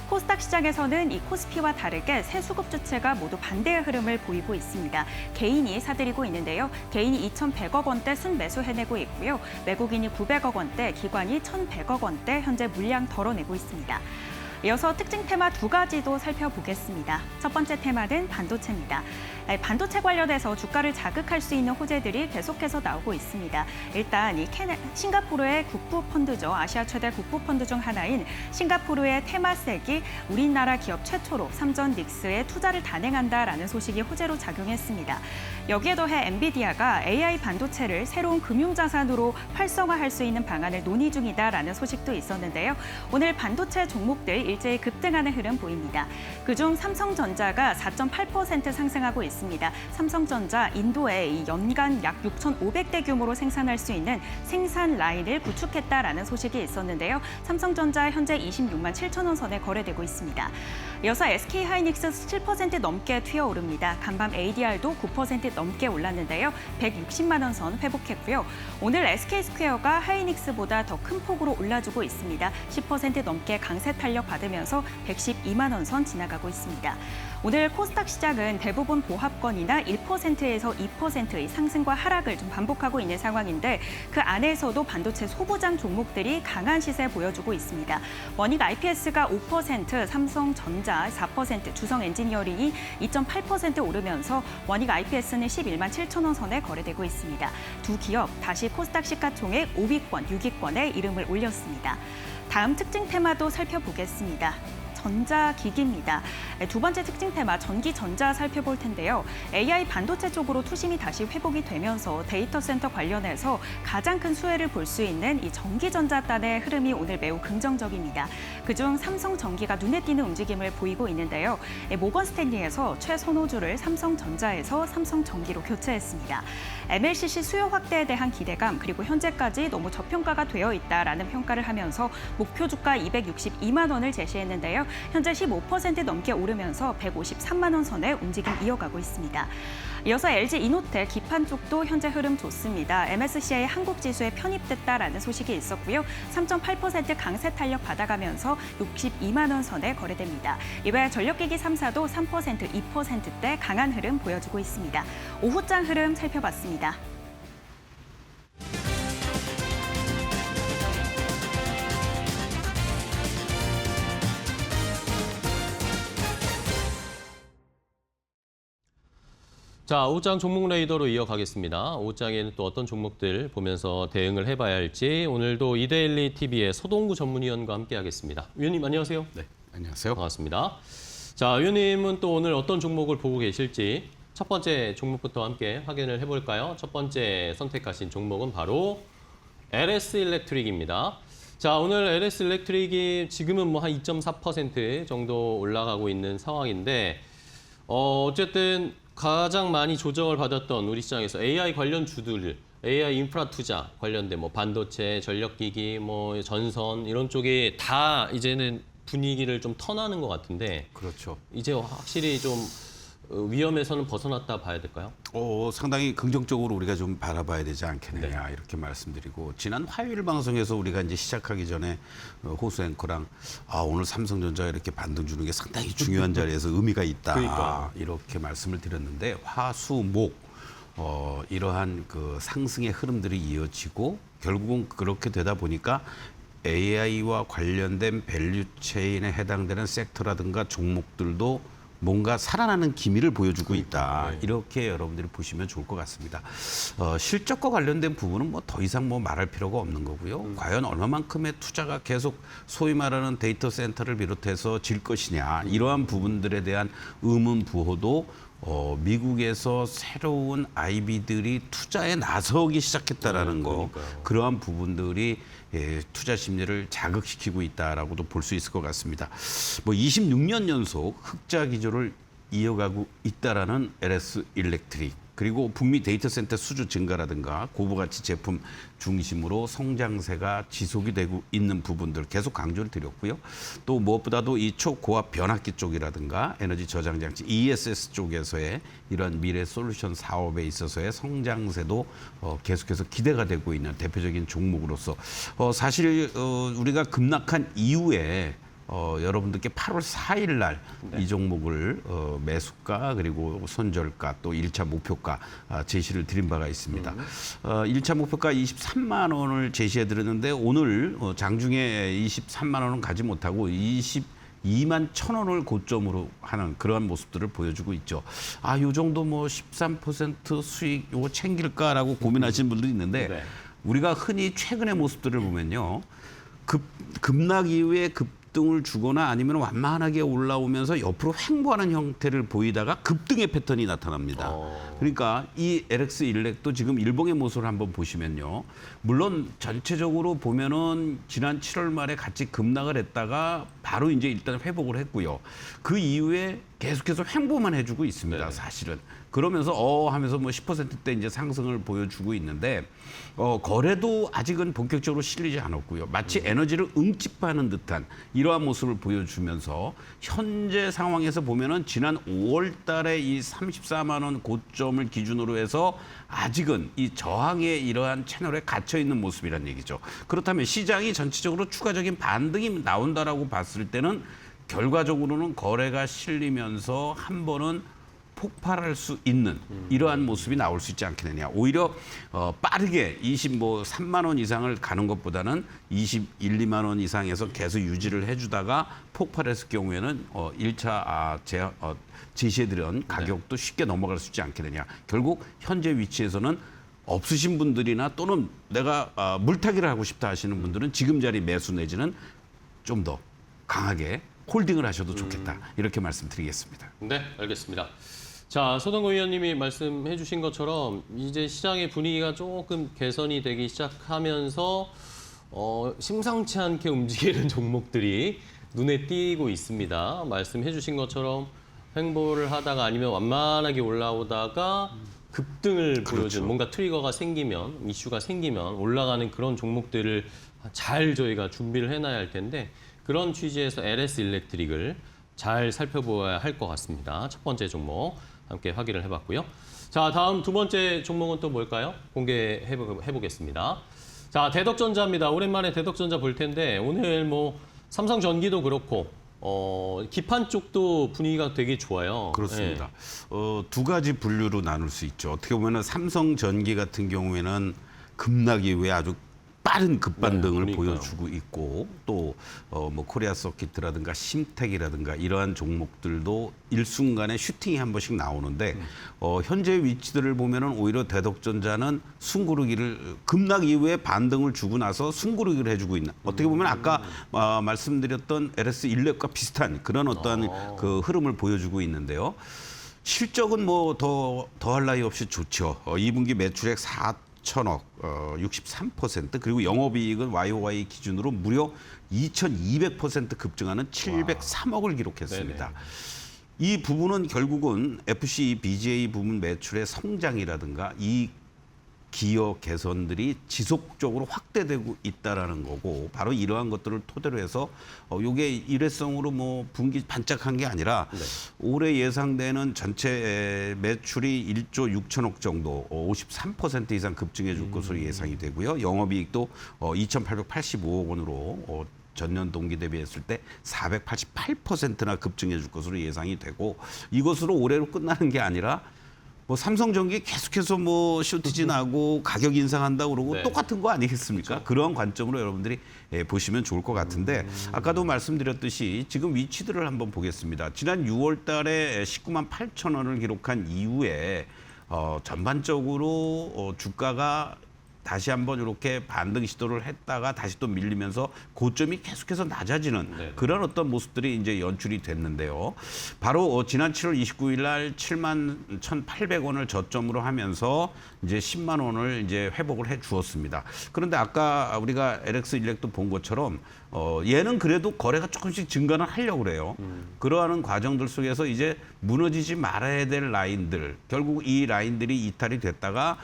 코스닥 시장에서는 이 코스피와 다르게 세 수급 주체가 모두 반대의 흐름을 보이고 있습니다. 개인이 사들이고 있는데요. 개인이 2,100억 원대 순매수 해내고 있고요. 외국인이 900억 원대, 기관이 1,100억 원대 현재 물량 덜어내고 있습니다. 이어서 특징 테마 두 가지도 살펴보겠습니다. 첫 번째 테마는 반도체입니다. 반도체 관련해서 주가를 자극할 수 있는 호재들이 계속해서 나오고 있습니다. 일단 이 싱가포르의 국부 펀드죠. 아시아 최대 국부 펀드 중 하나인 싱가포르의 테마섹이 우리나라 기업 최초로 삼전 닉스에 투자를 단행한다라는 소식이 호재로 작용했습니다. 여기에 더해 엔비디아가 AI 반도체를 새로운 금융자산으로 활성화할 수 있는 방안을 논의 중이다라는 소식도 있었는데요. 오늘 반도체 종목들 일제히 급등하는 흐름 보입니다. 그중 삼성전자가 4.8% 상승하고 있습니다. 삼성전자 인도에 연간 약 6,500대 규모로 생산할 수 있는 생산 라인을 구축했다라는 소식이 있었는데요. 삼성전자 현재 26만 7천 원 선에 거래되고 있습니다. 이어서 SK하이닉스 7% 넘게 튀어오릅니다. 간밤 ADR도 9% 넘게 올랐는데요. 160만 원 선 회복했고요. 오늘 SK스퀘어가 하이닉스보다 더 큰 폭으로 올라주고 있습니다. 10% 넘게 강세 탄력 받으면서 112만 원 선 지나가고 있습니다. 오늘 코스닥 시장은 대부분 보합권이나 1%에서 2%의 상승과 하락을 좀 반복하고 있는 상황인데 그 안에서도 반도체 소부장 종목들이 강한 시세 보여주고 있습니다. 원익 IPS가 5%, 삼성전자 4%, 주성 엔지니어링이 2.8% 오르면서 원익 IPS는 11만 7천 원 선에 거래되고 있습니다. 두 기업 다시 코스닥 시가총액 5위권, 6위권에 이름을 올렸습니다. 다음 특징 테마도 살펴보겠습니다. 전자기기입니다. 두 번째 특징 테마 전기전자 살펴볼 텐데요. AI 반도체 쪽으로 투심이 다시 회복이 되면서 데이터 센터 관련해서 가장 큰 수혜를 볼 수 있는 이 전기전자단의 흐름이 오늘 매우 긍정적입니다. 그중 삼성전기가 눈에 띄는 움직임을 보이고 있는데요. 모건 스탠리에서 최선호주를 삼성전자에서 삼성전기로 교체했습니다. MLCC 수요 확대에 대한 기대감 그리고 현재까지 너무 저평가가 되어 있다라는 평가를 하면서 목표 주가 262만 원을 제시했는데요. 현재 15% 넘게 오르면서 153만 원 선의 움직임 이어가고 있습니다. 이어서 LG 이노텍 기판 쪽도 현재 흐름 좋습니다. MSCI 한국 지수에 편입됐다라는 소식이 있었고요. 3.8% 강세 탄력 받아가면서 62만 원 선에 거래됩니다. 이외 전력기기 3사도 3%, 2%대 강한 흐름 보여주고 있습니다. 오후장 흐름 살펴봤습니다. 자, 오후장 종목 레이더로 이어가겠습니다. 오후장에는 또 어떤 종목들 보면서 대응을 해봐야 할지 오늘도 이데일리 TV의 서동구 전문위원과 함께하겠습니다. 위원님 안녕하세요. 네, 안녕하세요. 반갑습니다. 자, 위원님은 또 오늘 어떤 종목을 보고 계실지 첫 번째 종목부터 함께 확인을 해볼까요? 첫 번째 선택하신 종목은 바로 LS 일렉트릭입니다. 자, 오늘 LS 일렉트릭이 지금은 뭐 한 2.4% 정도 올라가고 있는 상황인데 어쨌든 가장 많이 조정을 받았던 우리 시장에서 AI 관련 주들, AI 인프라 투자 관련된 뭐 반도체, 전력기기, 뭐 전선 이런 쪽에 다 이제는 분위기를 좀 턴하는 것 같은데 그렇죠. 이제 확실히 좀 위험에서는 벗어났다 봐야 될까요? 상당히 긍정적으로 우리가 좀 바라봐야 되지 않겠느냐 이렇게 말씀드리고 지난 화요일 방송에서 우리가 이제 시작하기 전에 호수 앵커랑 오늘 삼성전자가 이렇게 반등 주는 게 상당히 중요한 자리에서 의미가 있다 그러니까요. 이렇게 말씀을 드렸는데 화수목 이러한 그 상승의 흐름들이 이어지고 결국은 그렇게 되다 보니까 AI와 관련된 밸류체인에 해당되는 섹터라든가 종목들도 뭔가 살아나는 기미를 보여주고 있다. 네. 이렇게 여러분들이 보시면 좋을 것 같습니다. 실적과 관련된 부분은 뭐 더 이상 뭐 말할 필요가 없는 거고요. 과연 얼마만큼의 투자가 계속 소위 말하는 데이터 센터를 비롯해서 질 것이냐. 이러한 부분들에 대한 의문 부호도 미국에서 새로운 IB들이 투자에 나서기 시작했다라는 거. 그러한 부분들이 투자 심리를 자극시키고 있다라고도 볼 수 있을 것 같습니다. 뭐 26년 연속 흑자 기조를 이어가고 있다라는 LS 일렉트릭. 그리고 북미 데이터 센터 수주 증가라든가 고부가치 제품 중심으로 성장세가 지속이 되고 있는 부분들 계속 강조를 드렸고요. 또 무엇보다도 이 초고압 변압기 쪽이라든가 에너지 저장 장치 ESS 쪽에서의 이런 미래 솔루션 사업에 있어서의 성장세도 계속해서 기대가 되고 있는 대표적인 종목으로서 사실 우리가 급락한 이후에 여러분들께 8월 4일 날 이 종목을 매수가 그리고 손절가 또 1차 목표가 제시를 드린 바가 있습니다. 1차 목표가 23만 원을 제시해 드렸는데 오늘 장중에 23만 원은 가지 못하고 22만 1,000원을 고점으로 하는 그러한 모습들을 보여주고 있죠. 요 정도 뭐 13% 수익 요거 챙길까라고 고민하시는 분들이 있는데 네. 우리가 흔히 최근의 모습들을 보면요. 급락 이후에 급등을 주거나 아니면 완만하게 올라오면서 옆으로 횡보하는 형태를 보이다가 급등의 패턴이 나타납니다. 그러니까 이 LX 일렉도 지금 일봉의 모습을 한번 보시면요. 물론 전체적으로 보면은 지난 7월 말에 같이 급락을 했다가 바로 이제 일단 회복을 했고요. 그 이후에 계속해서 횡보만 해주고 있습니다. 네. 사실은. 그러면서 하면서 뭐 10%대 이제 상승을 보여주고 있는데 거래도 아직은 본격적으로 실리지 않았고요. 마치 에너지를 응집하는 듯한 이러한 모습을 보여주면서 현재 상황에서 보면은 지난 5월 달에 이 34만 원 고점을 기준으로 해서 아직은 이 저항의 이러한 채널에 갇혀 있는 모습이란 얘기죠. 그렇다면 시장이 전체적으로 추가적인 반등이 나온다라고 봤을 때는 결과적으로는 거래가 실리면서 한 번은 폭발할 수 있는 이러한 모습이 나올 수 있지 않겠느냐. 오히려 빠르게 3만 원 이상을 가는 것보다는 21, 2만 원 이상에서 계속 유지를 해주다가 폭발했을 경우에는 1차 제시해드린 가격도 쉽게 넘어갈 수 있지 않겠느냐. 결국 현재 위치에서는 없으신 분들이나 또는 내가 물타기를 하고 싶다 하시는 분들은 지금 자리 매수 내지는 좀 더 강하게 홀딩을 하셔도 좋겠다. 이렇게 말씀드리겠습니다. 네, 알겠습니다. 자, 소동구 의원님이 말씀해 주신 것처럼 이제 시장의 분위기가 조금 개선이 되기 시작하면서 심상치 않게 움직이는 종목들이 눈에 띄고 있습니다. 말씀해 주신 것처럼 횡보를 하다가 아니면 완만하게 올라오다가 급등을 보여준 뭔가 트리거가 생기면, 이슈가 생기면 올라가는 그런 종목들을 잘 저희가 준비를 해놔야 할 텐데 그런 취지에서 LS 일렉트릭을 잘 살펴보아야 할 것 같습니다. 첫 번째 종목 함께 확인을 해봤고요. 자, 다음 두 번째 종목은 또 뭘까요? 공개해보겠습니다. 자, 대덕전자입니다. 오랜만에 대덕전자 볼 텐데 오늘 삼성전기도 그렇고 기판 쪽도 분위기가 되게 좋아요. 그렇습니다. 두 가지 분류로 나눌 수 있죠. 어떻게 보면 삼성전기 같은 경우에는 급락이 왜 아주 빠른 급반등을 보여주고 있고 또 코리아 서킷이라든가 심텍이라든가 이러한 종목들도 일순간에 슈팅이 한 번씩 나오는데 현재 위치들을 보면은 오히려 대덕전자는 숨고르기를 급락 이후에 반등을 주고 나서 숨고르기를 해주고 있는 어떻게 보면 아까 말씀드렸던 LS 일렉과 비슷한 그런 어떠한 그 흐름을 보여주고 있는데요. 실적은 더할 나위 없이 좋죠. 2분기 매출액 4천억, 63% 그리고 영업이익은 YOY 기준으로 무려 2,200% 급증하는 703억을 기록했습니다. 네네. 이 부분은 결국은 FC, BGA 부분 매출의 성장이라든가 이 기여 개선들이 지속적으로 확대되고 있다라는 거고 바로 이러한 것들을 토대로 해서 이게 일회성으로 분기 반짝한 게 아니라 올해 예상되는 전체 매출이 1조 6천억 정도 53% 이상 급증해 줄 것으로 예상이 되고요. 영업이익도 2,885억 원으로 전년 동기 대비했을 때 488%나 급증해 줄 것으로 예상이 되고 이것으로 올해로 끝나는 게 아니라 삼성전기 계속해서 쇼티지 나고 가격 인상한다고 그러고 똑같은 거 아니겠습니까? 그렇죠. 그런 관점으로 여러분들이 보시면 좋을 것 같은데 아까도 말씀드렸듯이 지금 위치들을 한번 보겠습니다. 지난 6월 달에 19만 8천 원을 기록한 이후에 전반적으로 주가가 다시 한번 이렇게 반등 시도를 했다가 다시 또 밀리면서 고점이 계속해서 낮아지는 그런 어떤 모습들이 이제 연출이 됐는데요. 바로 지난 7월 29일 날 7만 1,800원을 저점으로 하면서 이제 10만 원을 이제 회복을 해 주었습니다. 그런데 아까 우리가 LX 일렉도 본 것처럼 얘는 그래도 거래가 조금씩 증가는 하려고 그래요. 그러한 과정들 속에서 이제 무너지지 말아야 될 라인들 결국 이 라인들이 이탈이 됐다가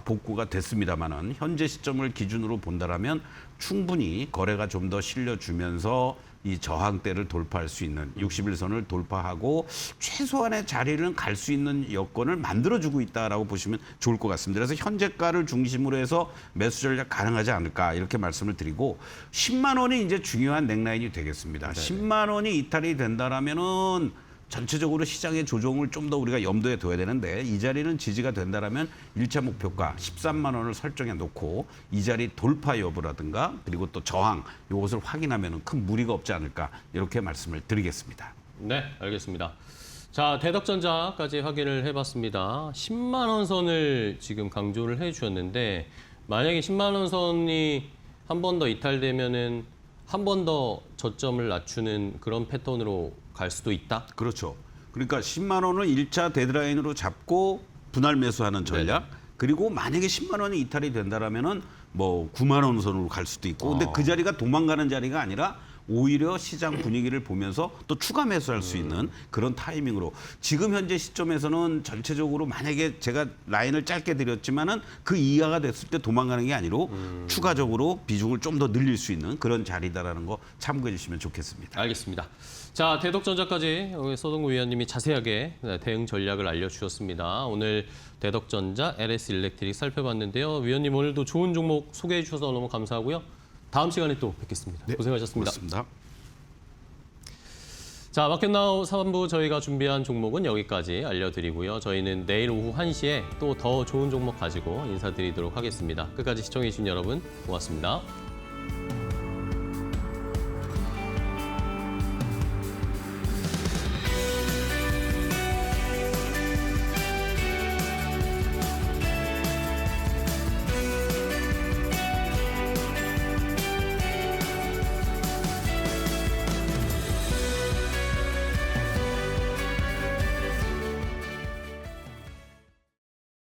복구가 됐습니다만은 현재 시점을 기준으로 본다라면 충분히 거래가 좀 더 실려주면서 이 저항대를 돌파할 수 있는 60일선을 돌파하고 최소한의 자리를 갈 수 있는 여건을 만들어주고 있다라고 보시면 좋을 것 같습니다. 그래서 현재가를 중심으로 해서 매수 전략 가능하지 않을까 이렇게 말씀을 드리고 10만 원이 이제 중요한 넥라인이 되겠습니다. 10만 원이 이탈이 된다라면은 전체적으로 시장의 조정을 좀 더 우리가 염두에 둬야 되는데 이 자리는 지지가 된다라면 1차 목표가 13만 원을 설정해 놓고 이 자리 돌파 여부라든가 그리고 또 저항 이것을 확인하면 큰 무리가 없지 않을까 이렇게 말씀을 드리겠습니다. 네, 알겠습니다. 자, 대덕전자까지 확인을 해봤습니다. 10만 원 선을 지금 강조를 해주셨는데 만약에 10만 원 선이 한 번 더 이탈되면은 한 번 더 저점을 낮추는 그런 패턴으로 갈 수도 있다? 그렇죠. 그러니까 10만 원을 1차 데드라인으로 잡고 분할 매수하는 전략. 그리고 만약에 10만 원이 이탈이 된다라면은 9만 원 선으로 갈 수도 있고. 근데 그 자리가 도망가는 자리가 아니라 오히려 시장 분위기를 보면서 또 추가 매수할 수 있는 그런 타이밍으로 지금 현재 시점에서는 전체적으로 만약에 제가 라인을 짧게 드렸지만은 그 이하가 됐을 때 도망가는 게 아니라 추가적으로 비중을 좀 더 늘릴 수 있는 그런 자리다라는 거 참고해 주시면 좋겠습니다. 알겠습니다. 자, 대덕전자까지 소동구 위원님이 자세하게 대응 전략을 알려주셨습니다. 오늘 대덕전자, LS 일렉트릭 살펴봤는데요. 위원님 오늘도 좋은 종목 소개해 주셔서 너무 감사하고요. 다음 시간에 또 뵙겠습니다. 네, 고생하셨습니다. 고맙습니다. 자, 마켓나우 3부 저희가 준비한 종목은 여기까지 알려드리고요. 저희는 내일 오후 1시에 또 더 좋은 종목 가지고 인사드리도록 하겠습니다. 끝까지 시청해주신 여러분 고맙습니다.